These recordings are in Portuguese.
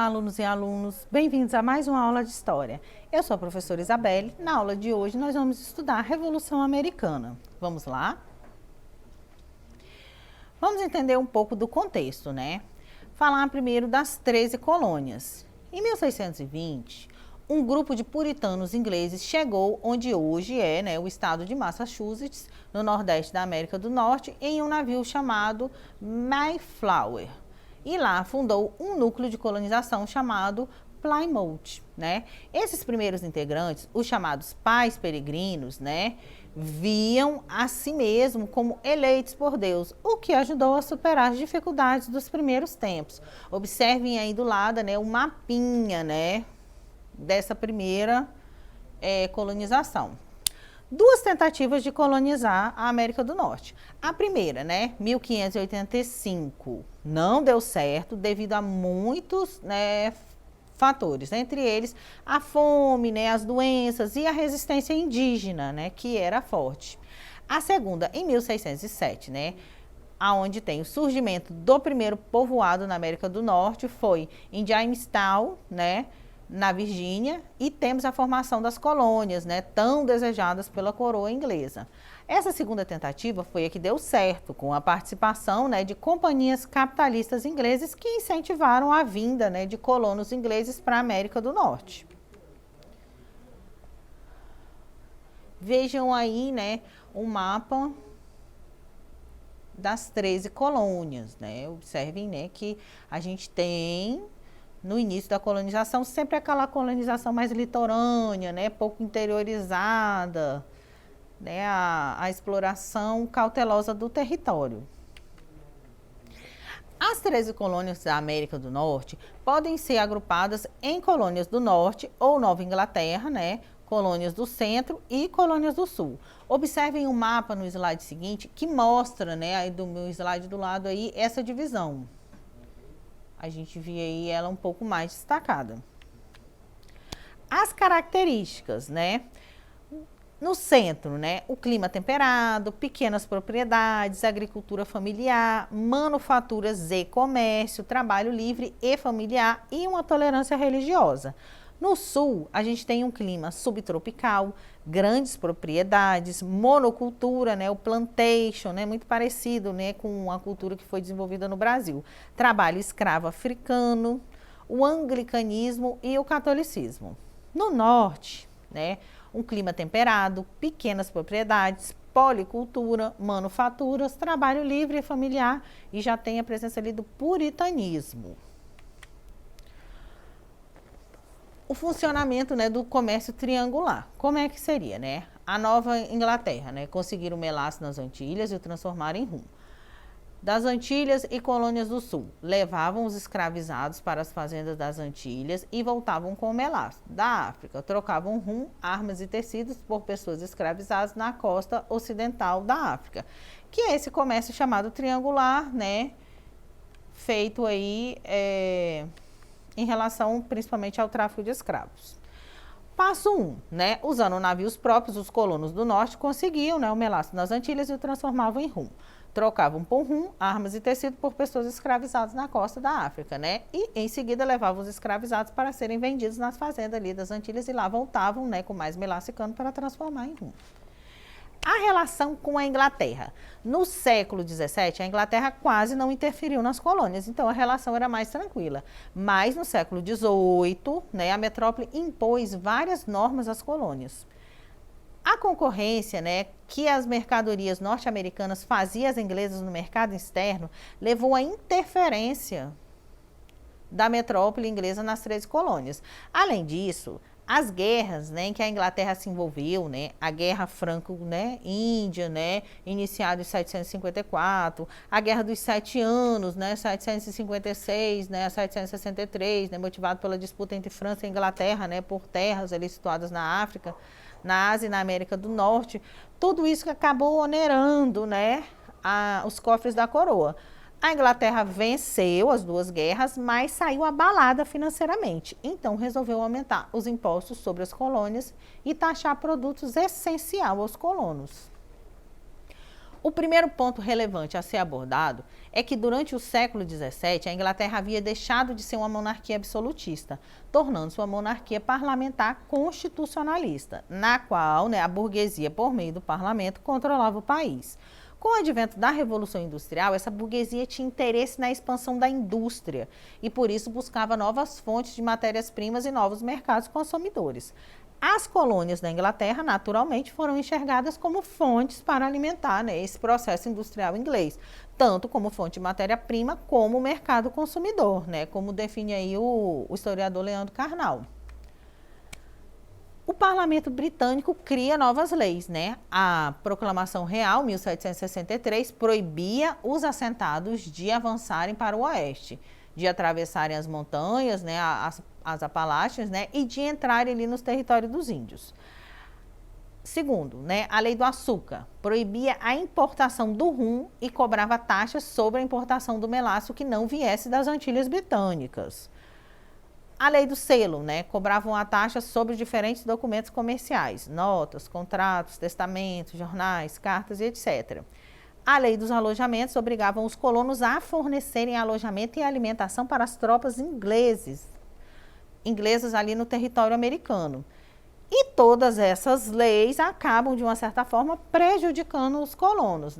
Olá, alunos e alunos, bem-vindos a mais uma aula de História. Eu sou a professora Isabelle. Na aula de hoje nós vamos estudar a Revolução Americana. Vamos lá? Vamos entender um pouco do contexto, né? Falar primeiro das 13 colônias. Em 1620, um grupo de puritanos ingleses chegou onde hoje é, o estado de Massachusetts, no nordeste da América do Norte, em um navio chamado Mayflower. E lá fundou um núcleo de colonização chamado Plymouth, né? Esses primeiros integrantes, os chamados pais peregrinos, né, viam a si mesmo como eleitos por Deus, o que ajudou a superar as dificuldades dos primeiros tempos. Observem aí do lado, né, o mapinha, né, dessa primeira colonização. Duas tentativas de colonizar a América do Norte. A primeira, 1585, não deu certo devido a muitos, fatores, entre eles a fome, as doenças e a resistência indígena, que era forte. A segunda, em 1607, aonde tem o surgimento do primeiro povoado na América do Norte, foi em Jamestown, na Virgínia, e temos a formação das colônias, tão desejadas pela coroa inglesa. Essa segunda tentativa foi a que deu certo, com a participação de companhias capitalistas ingleses que incentivaram a vinda de colonos ingleses para a América do Norte. Vejam aí, um mapa das 13 colônias, Observem, que a gente tem no início da colonização, sempre aquela colonização mais litorânea, pouco interiorizada, a exploração cautelosa do território. As 13 colônias da América do Norte podem ser agrupadas em colônias do Norte ou Nova Inglaterra, colônias do Centro e colônias do Sul. Observem o mapa no slide seguinte, que mostra, aí do meu slide do lado aí, essa divisão. A gente vê aí ela um pouco mais destacada. As características, No centro, o clima temperado, pequenas propriedades, agricultura familiar, manufaturas e comércio, trabalho livre e familiar e uma tolerância religiosa. No sul, a gente tem um clima subtropical, grandes propriedades, monocultura, o plantation, muito parecido, com a cultura que foi desenvolvida no Brasil. Trabalho escravo africano, o anglicanismo e o catolicismo. No norte, um clima temperado, pequenas propriedades, policultura, manufaturas, trabalho livre e familiar, e já tem a presença ali do puritanismo. O funcionamento do comércio triangular. Como é que seria? A Nova Inglaterra, conseguir o melaço nas Antilhas e o transformar em rum. Das Antilhas e colônias do Sul, levavam os escravizados para as fazendas das Antilhas e voltavam com o melaço. Da África, trocavam rum, armas e tecidos por pessoas escravizadas na costa ocidental da África. Que é esse comércio chamado triangular, feito aí em relação principalmente ao tráfico de escravos. Passo 1, usando navios próprios, os colonos do norte conseguiam o melaço nas Antilhas e o transformavam em rum. Trocavam por rum, armas e tecido por pessoas escravizadas na costa da África, E em seguida levavam os escravizados para serem vendidos nas fazendas ali das Antilhas e lá voltavam, com mais melaço e cano para transformar em rum. A relação com a Inglaterra. No século XVII, a Inglaterra quase não interferiu nas colônias, então a relação era mais tranquila. Mas no século XVIII, a metrópole impôs várias normas às colônias. A concorrência, que as mercadorias norte-americanas faziam às inglesas no mercado externo, levou à interferência da metrópole inglesa nas 13 colônias. Além disso, as guerras, em que a Inglaterra se envolveu, a Guerra Franco-Índia, iniciada em 754, a Guerra dos 7 Anos, 756, a 763, motivado pela disputa entre França e Inglaterra, por terras ali situadas na África, na Ásia e na América do Norte, tudo isso que acabou onerando, os cofres da coroa. A Inglaterra venceu as duas guerras, mas saiu abalada financeiramente. Então, resolveu aumentar os impostos sobre as colônias e taxar produtos essenciais aos colonos. O primeiro ponto relevante a ser abordado é que durante o século XVII, a Inglaterra havia deixado de ser uma monarquia absolutista, tornando-se uma monarquia parlamentar constitucionalista, na qual a burguesia, por meio do parlamento, controlava o país. Com o advento da Revolução Industrial, essa burguesia tinha interesse na expansão da indústria e, por isso, buscava novas fontes de matérias-primas e novos mercados consumidores. As colônias da Inglaterra, naturalmente, foram enxergadas como fontes para alimentar esse processo industrial inglês, tanto como fonte de matéria-prima, como mercado consumidor, como define aí o historiador Leandro Carnal. O parlamento britânico cria novas leis, A Proclamação Real, 1763, proibia os assentados de avançarem para o oeste, de atravessarem as montanhas, as Apaláchias, e de entrarem ali nos territórios dos índios. Segundo, a lei do açúcar proibia a importação do rum e cobrava taxas sobre a importação do melaço que não viesse das Antilhas Britânicas. A lei do selo, cobrava uma taxa sobre diferentes documentos comerciais, notas, contratos, testamentos, jornais, cartas e etc. A lei dos alojamentos obrigava os colonos a fornecerem alojamento e alimentação para as tropas inglesas ali no território americano. E todas essas leis acabam, de uma certa forma, prejudicando os colonos,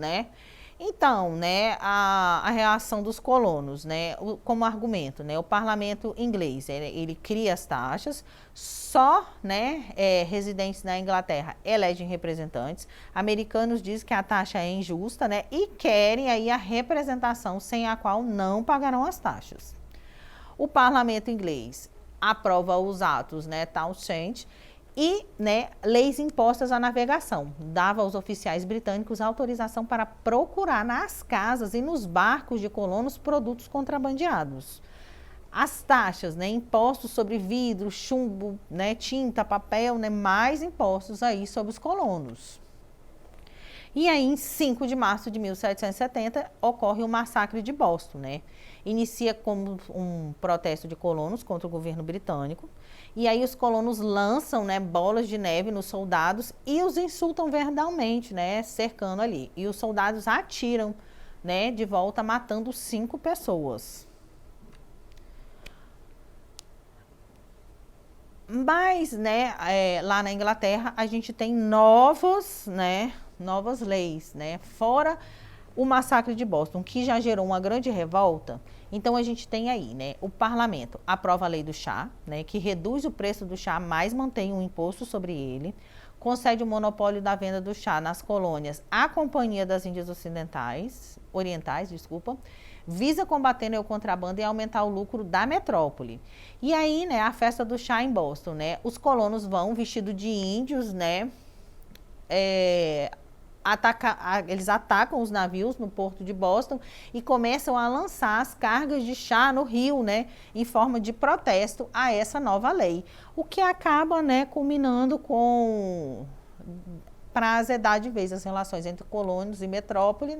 Então, a reação dos colonos, como argumento, o parlamento inglês, ele cria as taxas, só, residentes na Inglaterra elegem representantes, americanos dizem que a taxa é injusta, e querem aí a representação sem a qual não pagarão as taxas. O parlamento inglês aprova os atos, Townshend, e leis impostas à navegação. Dava aos oficiais britânicos autorização para procurar nas casas e nos barcos de colonos produtos contrabandeados. As taxas, impostos sobre vidro, chumbo, tinta, papel, mais impostos aí sobre os colonos. E aí, em 5 de março de 1770, ocorre o massacre de Boston, Inicia como um protesto de colonos contra o governo britânico. E aí os colonos lançam, bolas de neve nos soldados e os insultam verbalmente, cercando ali. E os soldados atiram, de volta, matando 5 pessoas. Mas, lá na Inglaterra, a gente tem novas leis, fora o massacre de Boston, que já gerou uma grande revolta. Então, a gente tem aí, o parlamento aprova a lei do chá, que reduz o preço do chá, mas mantém um imposto sobre ele, concede o monopólio da venda do chá nas colônias à Companhia das Índias Orientais, visa combater o contrabando e aumentar o lucro da metrópole. E aí, a festa do chá em Boston, os colonos vão vestidos de índios, eles atacam os navios no porto de Boston e começam a lançar as cargas de chá no rio, em forma de protesto a essa nova lei. O que acaba, culminando para azedar de vez as relações entre colonos e metrópole,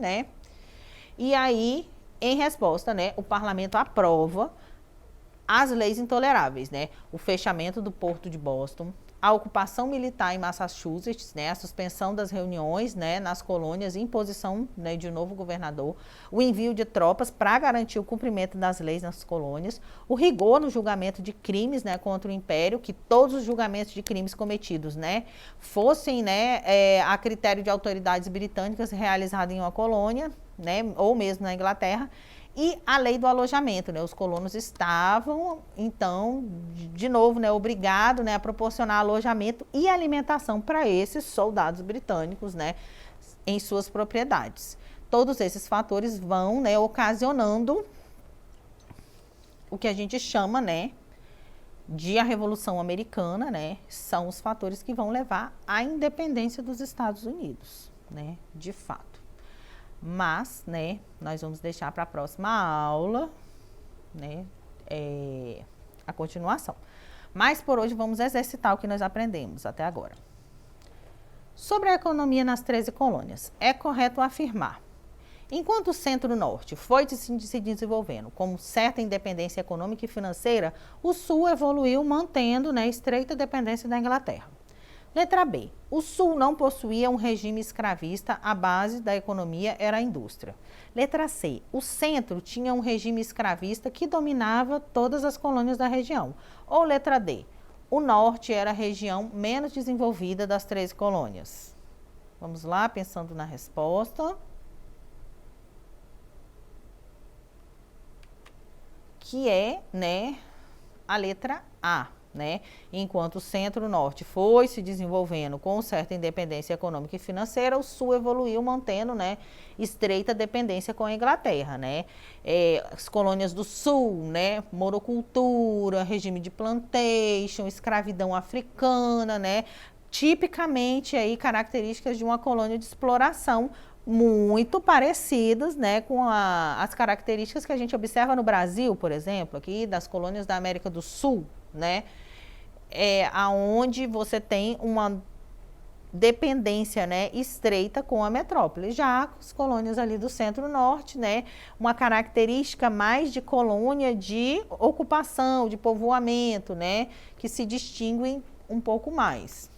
E aí, em resposta, o parlamento aprova as leis intoleráveis, o fechamento do porto de Boston, a ocupação militar em Massachusetts, a suspensão das reuniões, nas colônias, imposição, de um novo governador, o envio de tropas para garantir o cumprimento das leis nas colônias, o rigor no julgamento de crimes, contra o Império, que todos os julgamentos de crimes cometidos, fossem, a critério de autoridades britânicas realizados em uma colônia, ou mesmo na Inglaterra. E a lei do alojamento, os colonos estavam, então, de novo, obrigados, a proporcionar alojamento e alimentação para esses soldados britânicos, em suas propriedades. Todos esses fatores vão, ocasionando o que a gente chama, de a Revolução Americana, são os fatores que vão levar à independência dos Estados Unidos, de fato. Mas, nós vamos deixar para a próxima aula, a continuação. Mas, por hoje, vamos exercitar o que nós aprendemos até agora. Sobre a economia nas 13 colônias, é correto afirmar: enquanto o Centro-Norte foi se desenvolvendo com certa independência econômica e financeira, o Sul evoluiu mantendo, estreita dependência da Inglaterra. Letra B. O Sul não possuía um regime escravista, a base da economia era a indústria. Letra C. O Centro tinha um regime escravista que dominava todas as colônias da região. Ou letra D. O Norte era a região menos desenvolvida das 13 colônias. Vamos lá, pensando na resposta. Que é, né, a letra A. Né? Enquanto o Centro-Norte foi se desenvolvendo com certa independência econômica e financeira, o Sul evoluiu mantendo, né, estreita dependência com a Inglaterra, né? As colônias do Sul, né, monocultura, regime de plantation, escravidão africana, né? Tipicamente aí características de uma colônia de exploração muito parecidas, né, com as características que a gente observa no Brasil, por exemplo, aqui das colônias da América do Sul, né? Aonde você tem uma dependência, né, estreita com a metrópole. Já as colônias ali do Centro-Norte, né, uma característica mais de colônia de ocupação, de povoamento, né, que se distinguem um pouco mais.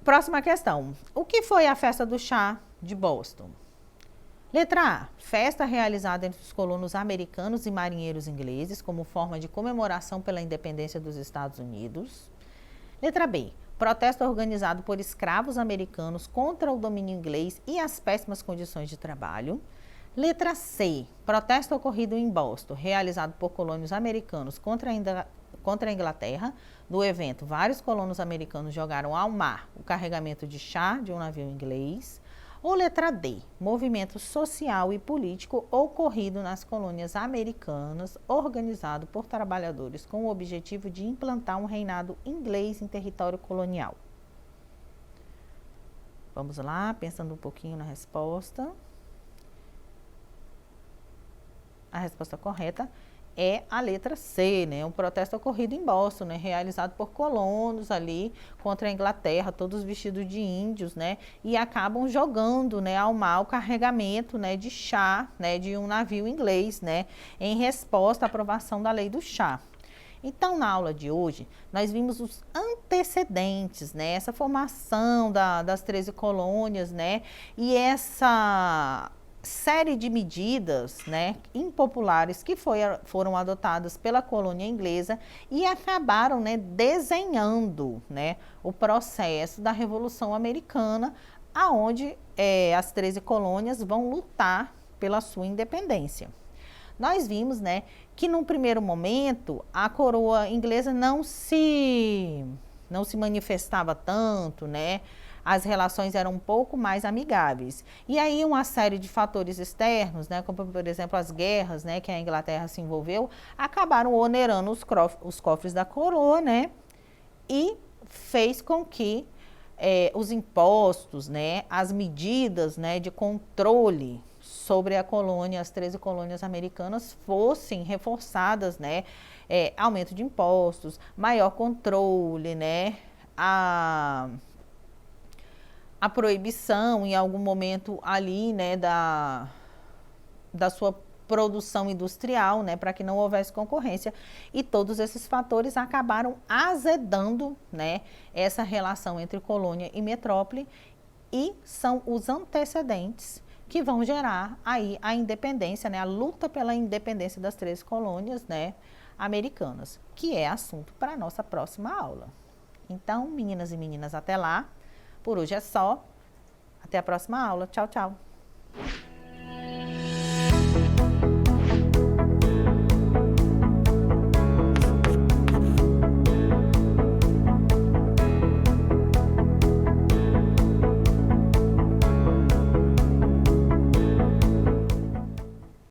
Próxima questão. O que foi a festa do chá de Boston? Letra A. Festa realizada entre os colonos americanos e marinheiros ingleses como forma de comemoração pela independência dos Estados Unidos. Letra B. Protesto organizado por escravos americanos contra o domínio inglês e as péssimas condições de trabalho. Letra C. Protesto ocorrido em Boston, realizado por colonos americanos contra a Inglaterra. No evento, vários colonos americanos jogaram ao mar o carregamento de chá de um navio inglês. Ou letra D, movimento social e político ocorrido nas colônias americanas, organizado por trabalhadores com o objetivo de implantar um reinado inglês em território colonial. Vamos lá, pensando um pouquinho na resposta. A resposta correta é a letra C, né? Um protesto ocorrido em Boston, né? Realizado por colonos ali contra a Inglaterra, todos vestidos de índios, né? E acabam jogando, né, ao mar o carregamento, né, de chá, né, de um navio inglês, né? Em resposta à aprovação da lei do chá. Então, na aula de hoje, nós vimos os antecedentes, né? Essa formação das 13 colônias, né? E essa série de medidas, né, impopulares que foram adotadas pela colônia inglesa e acabaram, né, desenhando, né, o processo da Revolução Americana, aonde as 13 colônias vão lutar pela sua independência. Nós vimos, né, que num primeiro momento a coroa inglesa não se manifestava tanto, né? As relações eram um pouco mais amigáveis. E aí uma série de fatores externos, né, como por exemplo as guerras, né, que a Inglaterra se envolveu, acabaram onerando os cofres da coroa, né, e fez com que os impostos, né, as medidas, né, de controle sobre a colônia, as 13 colônias americanas fossem reforçadas, né, aumento de impostos, maior controle, né, a proibição em algum momento ali, né, da sua produção industrial, né, para que não houvesse concorrência, e todos esses fatores acabaram azedando, né, essa relação entre colônia e metrópole, e são os antecedentes que vão gerar aí a independência, né, a luta pela independência das 13 colônias, né, americanas, que é assunto para a nossa próxima aula. Então, meninas e meninas, até lá. Por hoje é só. Até a próxima aula. Tchau, tchau.